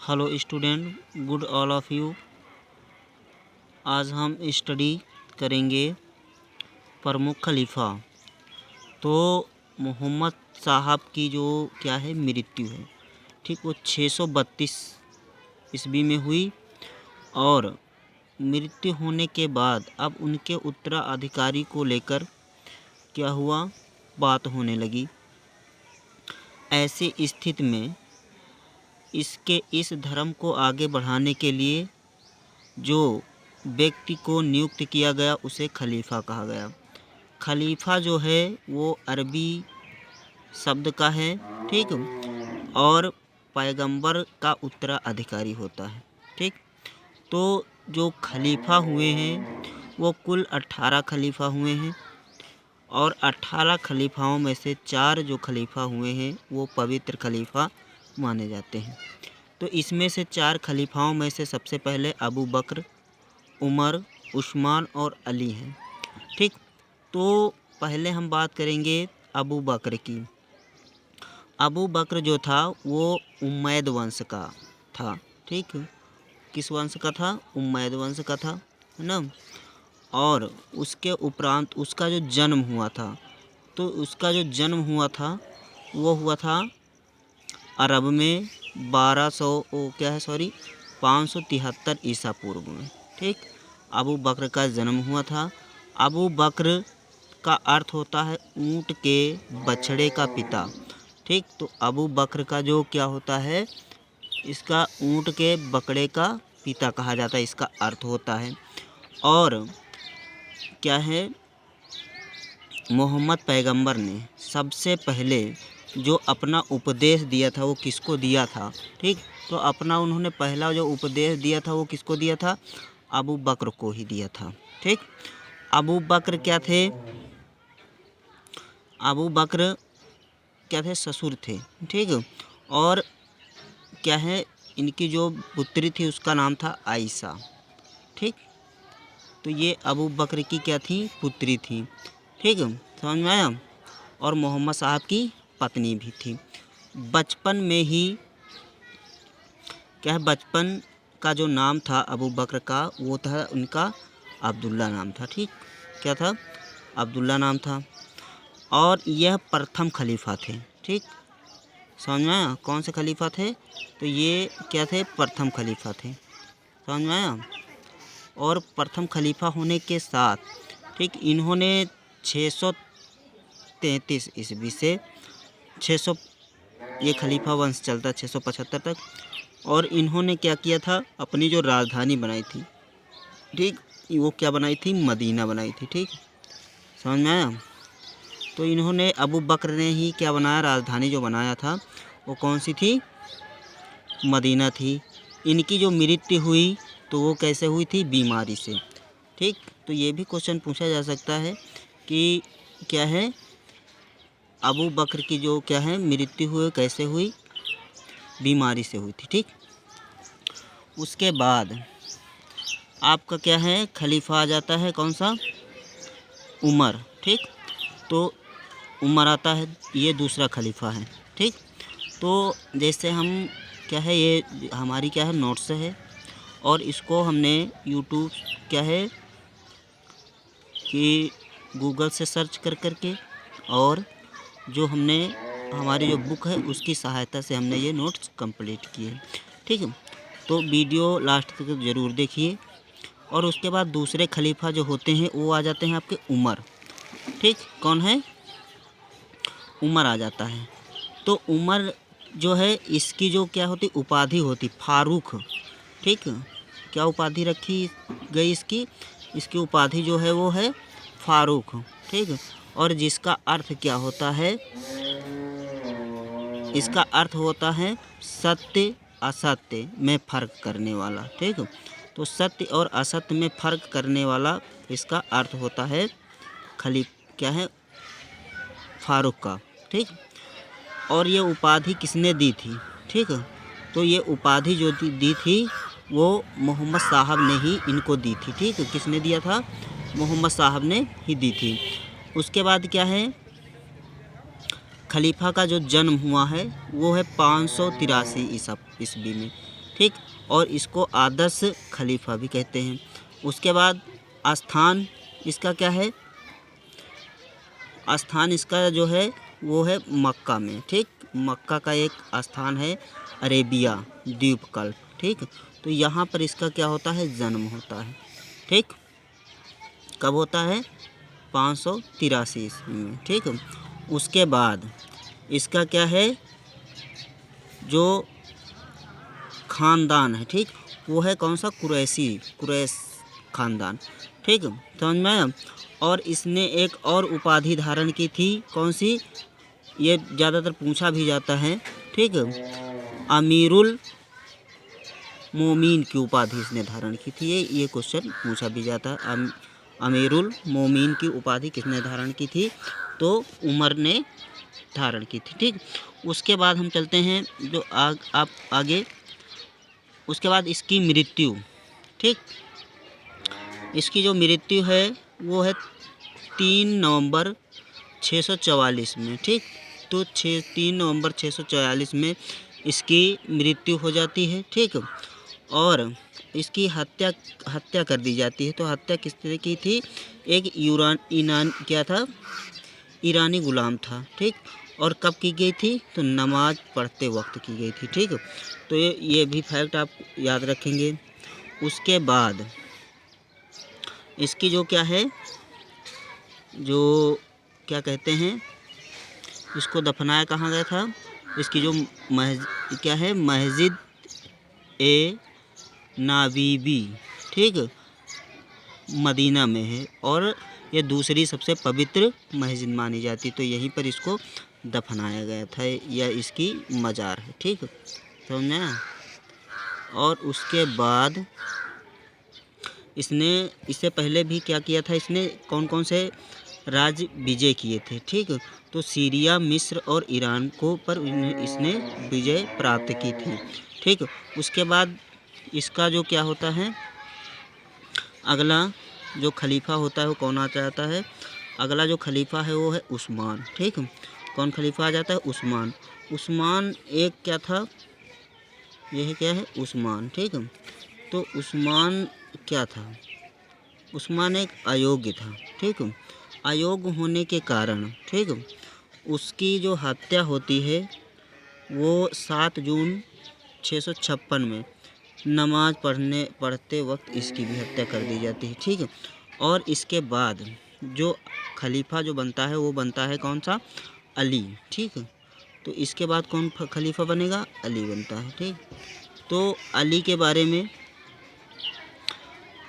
Hello student, good all of you. आज हम study करेंगे प्रमुख खलीफा। तो मोहम्मद साहब की जो क्या है मृत्यु है, ठीक, वो 632 ईस्वी में हुई। और मृत्यु होने के बाद अब उनके उत्तराधिकारी को लेकर क्या हुआ, बात होने लगी। ऐसी स्थिति में इस धर्म को आगे बढ़ाने के लिए जो व्यक्ति को नियुक्त किया गया उसे खलीफा कहा गया। खलीफा जो है वो अरबी शब्द का है, ठीक, और पैगंबर का उत्तराधिकारी होता है, ठीक। तो जो खलीफा हुए हैं वो कुल 18 खलीफा हुए हैं, और 18 खलीफाओं में से 4 जो खलीफा हुए हैं वो पवित्र खलीफा माने जाते हैं। तो इसमें से 4 खलीफाओं में से सबसे पहले अबू बकर, उमर, उस्मान और अली हैं, ठीक। तो पहले हम बात करेंगे अबू बकर की। अबू बकर जो था वो उम्मैद वंश का था, ठीक। किस वंश का था? उम्मैद वंश का था, है ना। और उसके उपरांत उसका जो जन्म हुआ था, तो उसका जो जन्म हुआ था वो हुआ था अरब में 573 ईसा पूर्व में, ठीक। अबू बकर का जन्म हुआ था। अबू बकर का अर्थ होता है ऊँट के बछड़े का पिता, ठीक। तो अबू बकर का जो क्या होता है, इसका ऊँट के बकरे का पिता कहा जाता है, इसका अर्थ होता है। और क्या है, मोहम्मद पैगंबर ने सबसे पहले जो अपना उपदेश दिया था वो किसको दिया था, ठीक। तो अपना उन्होंने पहला जो उपदेश दिया था वो किसको दिया था? अबू बकर को ही दिया था, ठीक। अबू बकर क्या थे? अबू बकर क्या थे? ससुर थे, ठीक। और क्या है, इनकी जो पुत्री थी उसका नाम था आयशा, ठीक। तो ये अबू बकर की क्या थी? पुत्री थी, ठीक, समझ में आया। और मोहम्मद साहब की पत्नी भी थी। बचपन में ही क्या है, बचपन का जो नाम था अबू बकर का वो था उनका अब्दुल्ला नाम था, ठीक। क्या था? अब्दुल्ला नाम था। और यह प्रथम खलीफा थे, ठीक। समझ में आया? कौन से खलीफा थे? तो ये क्या थे? प्रथम खलीफा थे, समझ में आया। और प्रथम खलीफा होने के साथ, ठीक, इन्होंने 633 ईस्वी से 600 ये खलीफा वंश चलता 675 तक। और इन्होंने क्या किया था, अपनी जो राजधानी बनाई थी, ठीक, वो क्या बनाई थी? मदीना बनाई थी, ठीक, समझ में आया। तो इन्होंने अबू बकर ने ही क्या बनाया, राजधानी जो बनाया था वो कौन सी थी? मदीना थी। इनकी जो मृत्यु हुई तो वो कैसे हुई थी? बीमारी से, ठीक। तो ये भी क्वेश्चन पूछा जा सकता है कि क्या है, अबू बकर की जो क्या है मृत्यु हुई कैसे हुई? बीमारी से हुई थी, ठीक। उसके बाद आपका क्या है, खलीफा आ जाता है कौन सा? उमर, ठीक। तो उमर आता है, ये दूसरा खलीफा है, ठीक। तो जैसे हम क्या है, ये हमारी क्या है नोट्स है, और इसको हमने यूट्यूब क्या है कि गूगल से सर्च कर के, और जो हमने हमारी जो बुक है उसकी सहायता से हमने ये नोट्स कंप्लीट किए, ठीक है। तो वीडियो लास्ट तक ज़रूर देखिए। और उसके बाद दूसरे खलीफा जो होते हैं वो आ जाते हैं आपके उमर, ठीक। कौन है? उमर आ जाता है। तो उमर जो है इसकी जो क्या होती उपाधि होती फारूक, ठीक। क्या उपाधि रखी गई इसकी? इसकी उपाधि जो है वो है फारूक, ठीक। और जिसका अर्थ क्या होता है? इसका अर्थ होता है सत्य असत्य में फ़र्क करने वाला, ठीक। तो सत्य और असत्य में फ़र्क करने वाला इसका अर्थ होता है क्या है, फारूक का, ठीक। और ये उपाधि किसने दी थी, ठीक। तो ये उपाधि जो दी थी वो मोहम्मद साहब ने ही इनको दी थी, ठीक। किसने दिया था? मोहम्मद साहब ने ही दी थी। उसके बाद क्या है, खलीफा का जो जन्म हुआ है वो है 583 ईस्वी में, ठीक, और इसको आदर्श खलीफा भी कहते हैं। उसके बाद स्थान इसका क्या है, स्थान इसका जो है वो है मक्का में। ठीक, मक्का का एक स्थान है अरेबिया द्वीपकल्प। ठीक, तो यहाँ पर इसका क्या होता है, जन्म होता है। ठीक, कब होता है, 583 ईस्वी में। ठीक, उसके बाद इसका क्या है, जो ख़ानदान है, ठीक, वो है कौन सा, कुरैश ख़ानदान। ठीक, समझ में आया। और इसने एक और उपाधि धारण की थी, कौन सी, ये ज़्यादातर पूछा भी जाता है। ठीक, अमीरुल मोमीन की उपाधि इसने धारण की थी। ये क्वेश्चन पूछा भी जाता है। अमीरुल मोमीन की उपाधि किसने धारण की थी, तो उमर ने धारण की थी। ठीक, उसके बाद हम चलते हैं जो आप आगे। उसके बाद इसकी मृत्यु, ठीक, इसकी जो मृत्यु है वो है 3 नवंबर 644 में। ठीक, तो 3 नवंबर 644 में इसकी मृत्यु हो जाती है। ठीक, और इसकी हत्या कर दी जाती है। तो हत्या किस तरह की थी, एक ईरानी गुलाम था। ठीक, और कब की गई थी, तो नमाज पढ़ते वक्त की गई थी। ठीक, तो ये भी फैक्ट आप याद रखेंगे। उसके बाद इसकी जो क्या है, जो क्या कहते हैं, इसको दफनाया कहाँ गया था, इसकी जो क्या है, मस्जिद ए नबवी, ठीक, मदीना में है, और ये दूसरी सबसे पवित्र मस्जिद मानी जाती, तो यहीं पर इसको दफनाया गया था, या इसकी मज़ार है। ठीक, समझ में आया। और उसके बाद इसने, इससे पहले भी क्या किया था, इसने कौन कौन से राज्य विजय किए थे। ठीक, तो सीरिया, मिस्र और ईरान को पर इसने विजय प्राप्त की थी। ठीक, उसके बाद इसका जो क्या होता है, अगला जो खलीफा होता है वो कौन आ जाता है, अगला जो खलीफा है वो है उस्मान। ठीक, कौन खलीफा आ जाता है, उस्मान। उस्मान एक क्या था, यह क्या है, उस्मान। ठीक, तो उस्मान क्या था, उस्मान एक अयोग्य था। ठीक, अयोग्य होने के कारण, ठीक, उसकी जो हत्या होती है वो 7 जून 656 में नमाज पढ़ते वक्त इसकी भी हत्या कर दी जाती है। ठीक, और इसके बाद जो खलीफा जो बनता है वो बनता है कौन सा, अली। ठीक, तो इसके बाद कौन खलीफा बनेगा, अली बनता है। ठीक, तो अली के बारे में,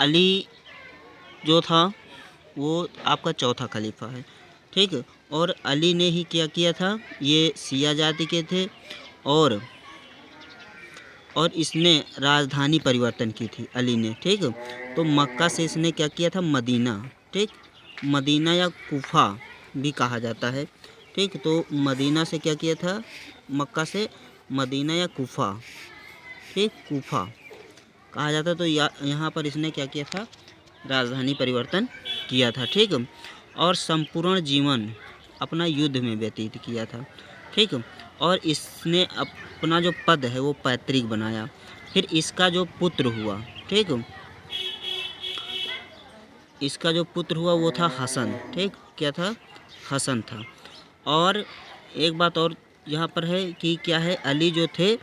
अली जो था वो आपका चौथा खलीफा है। ठीक, और अली ने ही क्या किया था, ये शिया जाति के थे, और इसने राजधानी परिवर्तन की थी अली ने। ठीक, तो मक्का से इसने क्या किया था, मदीना। ठीक, मदीना या कूफा भी कहा जाता है। ठीक, तो मदीना से क्या किया था, मक्का से मदीना या कूफा, ठीक, कूफा कहा जाता है। तो यहाँ पर इसने क्या किया था, राजधानी परिवर्तन किया था। ठीक, और संपूर्ण जीवन अपना युद्ध में व्यतीत किया था। ठीक, और इसने अपना जो पद है वो पैतृक बनाया। फिर इसका जो पुत्र हुआ, ठीक, इसका जो पुत्र हुआ वो था हसन। ठीक, क्या था, हसन था। और एक बात और यहाँ पर है कि क्या है, अली जो थे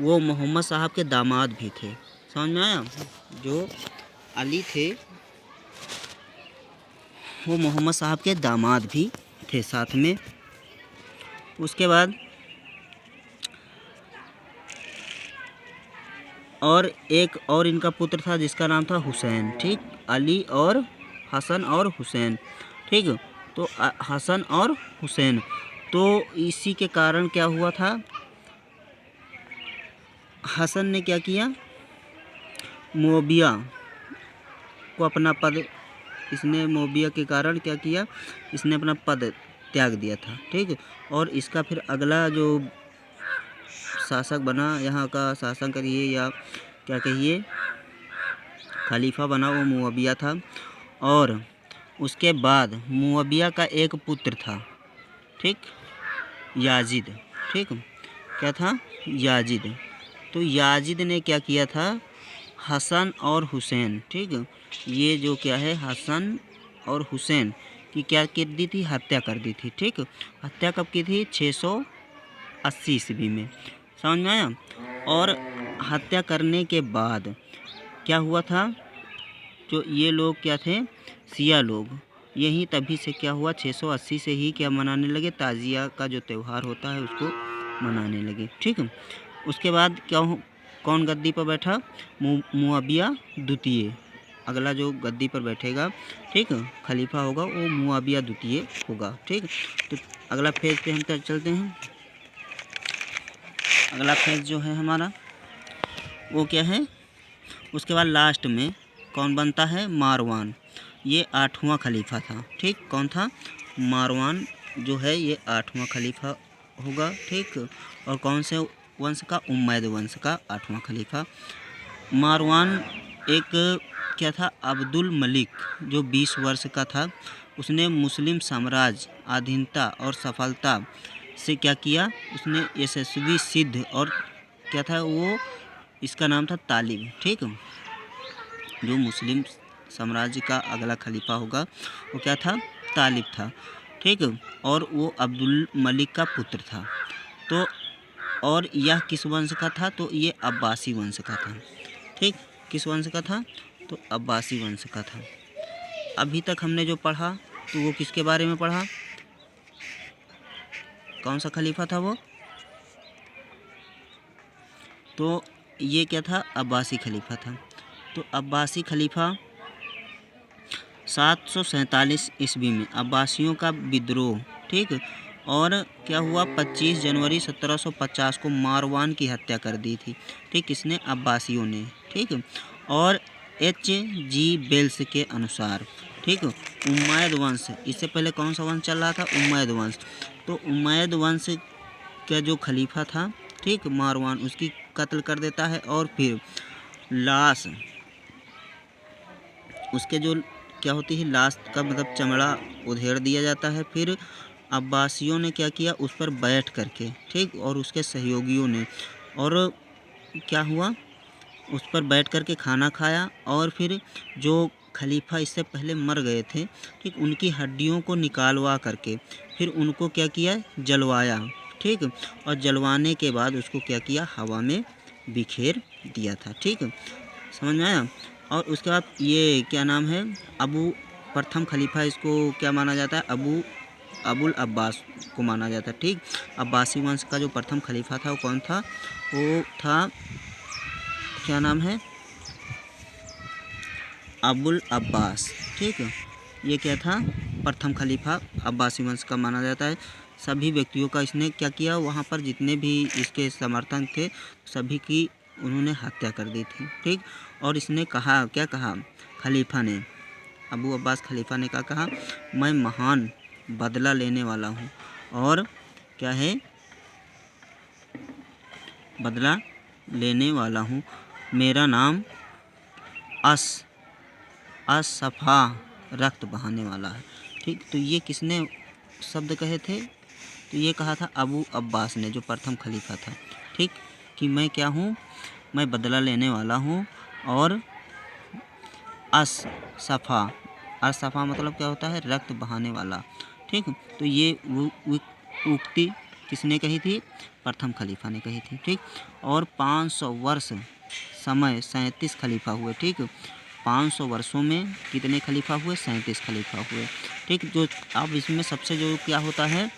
वो मोहम्मद साहब के दामाद भी थे। समझ में आया, जो अली थे वो मोहम्मद साहब के दामाद भी थे साथ में। उसके बाद और एक और इनका पुत्र था जिसका नाम था हुसैन। ठीक, अली और हसन और हुसैन। ठीक, तो हसन और हुसैन, तो इसी के कारण क्या हुआ था, हसन ने क्या किया, मुआविया को अपना पद, इसने मुआविया के कारण क्या किया, इसने अपना पद त्याग दिया था। ठीक, और इसका फिर अगला जो शासक बना, यहाँ का शासन करिए या क्या कहिए, खलीफा बना, वो मुआविया था। और उसके बाद मुआविया का एक पुत्र था, ठीक, याजिद। ठीक, क्या था, याजिद। तो याजिद ने क्या किया था, हसन और हुसैन, ठीक, ये जो क्या है हसन और हुसैन की क्या कर दी थी, हत्या कर दी थी। ठीक, हत्या कब की थी, 680 ईस्वी में, समझ में आया। और हत्या करने के बाद क्या हुआ था, जो ये लोग क्या थे, शिया लोग, यही तभी से क्या हुआ, 680 से ही क्या मनाने लगे, ताजिया का जो त्यौहार होता है उसको मनाने लगे। ठीक, उसके बाद कौन गद्दी पर बैठा, मुआविया द्वितीय, अगला जो गद्दी पर बैठेगा, ठीक, खलीफा होगा वो मुआविया द्वितीय होगा। ठीक, तो अगला फेज पे हम चलते हैं। अगला फेज जो है हमारा वो क्या है, उसके बाद लास्ट में कौन बनता है, मारवान, ये 8वां खलीफा था। ठीक, कौन था, मारवान जो है ये 8वां खलीफा होगा। ठीक, और कौन से वंश का, उम्मैद वंश का 8वां खलीफा। मारवान एक क्या था, अब्दुल मलिक जो 20 वर्ष का था, उसने मुस्लिम साम्राज्य अधीनता और सफलता से क्या किया, उसने यशस्वी सिद्ध, और क्या था वो, इसका नाम था तालिब। ठीक, जो मुस्लिम साम्राज्य का अगला खलीफा होगा वो क्या था, तालिब था। ठीक, और वो अब्दुल मलिक का पुत्र था। तो और यह किस वंश का था, तो ये अब्बासी वंश का था। ठीक, किस वंश का था, तो अब्बासी वंश का था। अभी तक हमने जो पढ़ा तो वो किसके बारे में पढ़ा, कौन सा खलीफा था वो, तो ये क्या था, अब्बासी खलीफा था। तो अब्बासी खलीफा 747 ईस्वी में अब्बासियों का विद्रोह, ठीक, और क्या हुआ, 25 जनवरी 1750 को मारवान की हत्या कर दी थी। ठीक, किसने, अब्बासियों ने। ठीक, और H.G. वेल्स के अनुसार, ठीक, उम्मैद वंश, इससे पहले कौन सा वंश चल रहा था, उम्मैद वंश, तो उम्मैद वंश का जो खलीफा था, ठीक, मारवान, उसकी कत्ल कर देता है, और फिर लाश, उसके जो क्या होती है, लाश का मतलब चमड़ा उधेड़ दिया जाता है। फिर अब्बासियों ने क्या किया, उस पर बैठ करके, ठीक, और उसके सहयोगियों ने, और क्या हुआ, उस पर बैठ करके खाना खाया, और फिर जो खलीफा इससे पहले मर गए थे, ठीक, उनकी हड्डियों को निकालवा करके फिर उनको क्या किया, जलवाया। ठीक, और जलवाने के बाद उसको क्या किया, हवा में बिखेर दिया था। ठीक, समझ में आया। और उसके बाद ये क्या नाम है, प्रथम खलीफा, इसको क्या माना जाता है, अबुल अब्बास को माना जाता है। ठीक, अब्बासी वंश का जो प्रथम खलीफा था वो कौन था, वो था, क्या नाम है, अबुल अब्बास। ठीक, ये क्या था, प्रथम खलीफा अब्बासी वंश का माना जाता है। सभी व्यक्तियों का इसने क्या किया, वहाँ पर जितने भी इसके समर्थक थे सभी की उन्होंने हत्या कर दी थी। ठीक, और इसने कहा, क्या कहा, खलीफा ने, अबू अब्बास खलीफा ने क्या कहा, मैं महान बदला लेने वाला हूँ, और क्या है, बदला लेने वाला हूँ, मेरा नाम असफा, रक्त बहाने वाला है। ठीक, तो ये किसने शब्द कहे थे, तो ये कहा था अबू अब्बास ने, जो प्रथम खलीफा था। ठीक, कि मैं क्या हूँ, मैं बदला लेने वाला हूँ, और असफा मतलब क्या होता है, रक्त बहाने वाला। ठीक, तो ये उक्ति किसने कही थी, प्रथम खलीफा ने कही थी। ठीक, और 500 वर्ष समय 37 खलीफा हुए। ठीक, 500 वर्षों में कितने खलीफा हुए, 37 खलीफा हुए। ठीक, जो अब इसमें सबसे जो क्या होता है,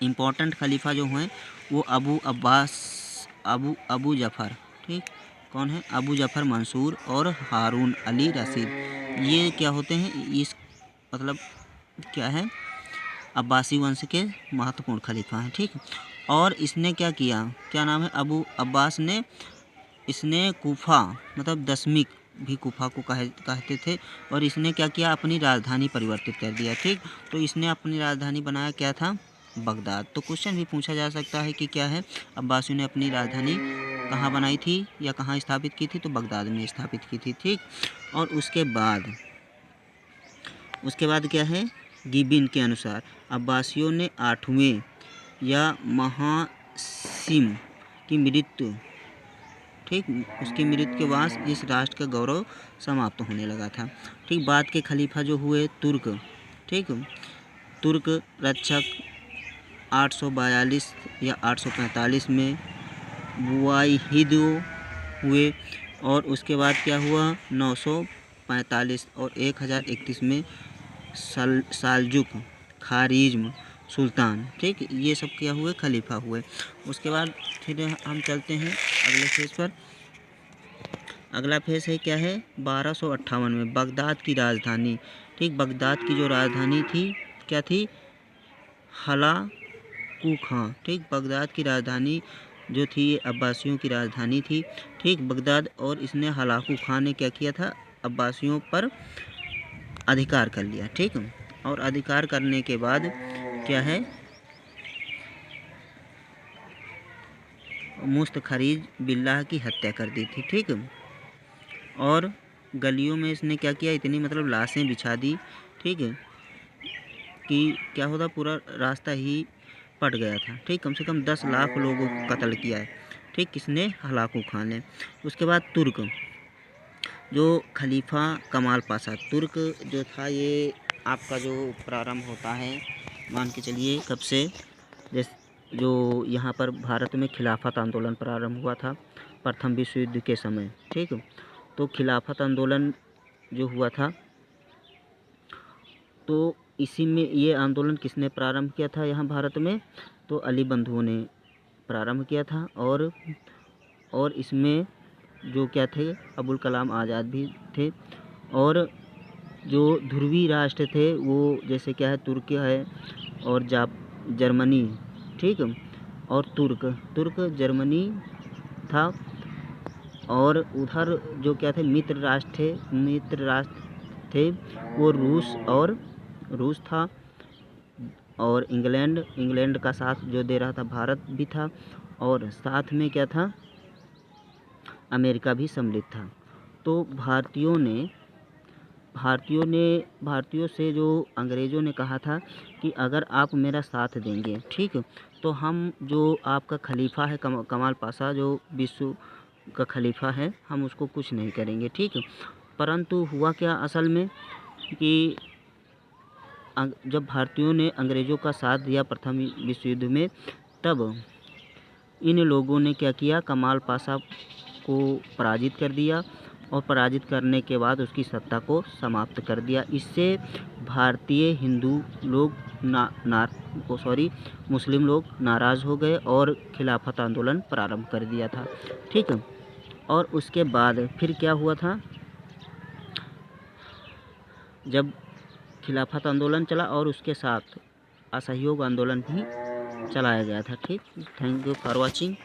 इम्पोर्टेंट खलीफा जो हैं वो अबू जफ़र, ठीक, कौन है, अबू जफ़र मंसूर और हारून अली रशीद, ये क्या होते हैं, इस मतलब क्या है, अब्बासी वंश के महत्वपूर्ण खलीफा हैं। ठीक, और इसने क्या किया, क्या नाम है, अबू अब्बास ने, इसने कूफा मतलब दशमिक भी कूफा को कहते थे, और इसने क्या किया, अपनी राजधानी परिवर्तित कर दिया। ठीक, तो इसने अपनी राजधानी बनाया, क्या था, बगदाद। तो क्वेश्चन भी पूछा जा सकता है कि क्या है, अब्बासियों ने अपनी राजधानी कहाँ बनाई थी या कहाँ स्थापित की थी, तो बगदाद में स्थापित की थी। ठीक, और उसके बाद क्या है, गिबिन के अनुसार अब्बासियों ने 8वें या महासिम की मृत्यु ठीक, उसकी मृत्यु के बाद इस राष्ट्र का गौरव समाप्त होने लगा था। ठीक, बाद के खलीफा जो हुए तुर्क, ठीक, तुर्क रक्षक 842 या 845 में बुवाइहिदो हुए, और उसके बाद क्या हुआ 945 और 1031 में सालजुक खारिज्म सुल्तान, ठीक, ये सब क्या हुए खलीफा हुए। उसके बाद फिर हम चलते हैं अगले फेज पर। अगला फेज है क्या है 1258 में बगदाद की राजधानी, ठीक, बगदाद की जो राजधानी थी क्या थी हलाकू खां, ठीक, बगदाद की राजधानी जो थी ये अब्बासियों की राजधानी थी, ठीक, बगदाद, और इसने हलाकू खां ने क्या किया था अब्बासियों पर अधिकार कर लिया, ठीक, और अधिकार करने के बाद क्या है मुस्तखरीज बिल्लाह की हत्या कर दी थी, ठीक, और गलियों में इसने क्या किया इतनी मतलब लाशें बिछा दी, ठीक, कि क्या होता पूरा रास्ता ही पट गया था, ठीक, कम से कम 10 लाख लोगों को कत्ल किया है, ठीक, किसने हलाकू खान ने। उसके बाद तुर्क जो खलीफा कमाल पाशा, तुर्क जो था ये आपका जो प्रारंभ होता है मान के चलिए कब से, जैसे जो यहाँ पर भारत में खिलाफत आंदोलन प्रारंभ हुआ था प्रथम विश्व युद्ध के समय, ठीक, तो खिलाफत आंदोलन जो हुआ था तो इसी में ये आंदोलन किसने प्रारंभ किया था यहाँ भारत में, तो अली बंधुओं ने प्रारंभ किया था, और इसमें जो क्या थे अबुल कलाम आज़ाद भी थे, और जो ध्रुवी राष्ट्र थे वो जैसे क्या है तुर्की है और जर्मनी, ठीक, और तुर्क जर्मनी था, और उधर जो क्या थे मित्र राष्ट्र थे वो रूस था, और इंग्लैंड का साथ जो दे रहा था भारत भी था, और साथ में क्या था अमेरिका भी सम्मिलित था। तो भारतीयों से जो अंग्रेज़ों ने कहा था कि अगर आप मेरा साथ देंगे, ठीक, तो हम जो आपका खलीफा है कमाल पाशा जो विश्व का खलीफा है हम उसको कुछ नहीं करेंगे, ठीक, परंतु हुआ क्या असल में कि जब भारतीयों ने अंग्रेज़ों का साथ दिया प्रथम विश्व युद्ध में, तब इन लोगों ने क्या किया कमाल पाशा को पराजित कर दिया, और पराजित करने के बाद उसकी सत्ता को समाप्त कर दिया। इससे भारतीय हिंदू लोग मुस्लिम लोग नाराज़ हो गए और खिलाफत आंदोलन प्रारंभ कर दिया था, ठीक, और उसके बाद फिर क्या हुआ था जब खिलाफत आंदोलन चला और उसके साथ असहयोग आंदोलन भी चलाया गया था, ठीक। Thank you for watching.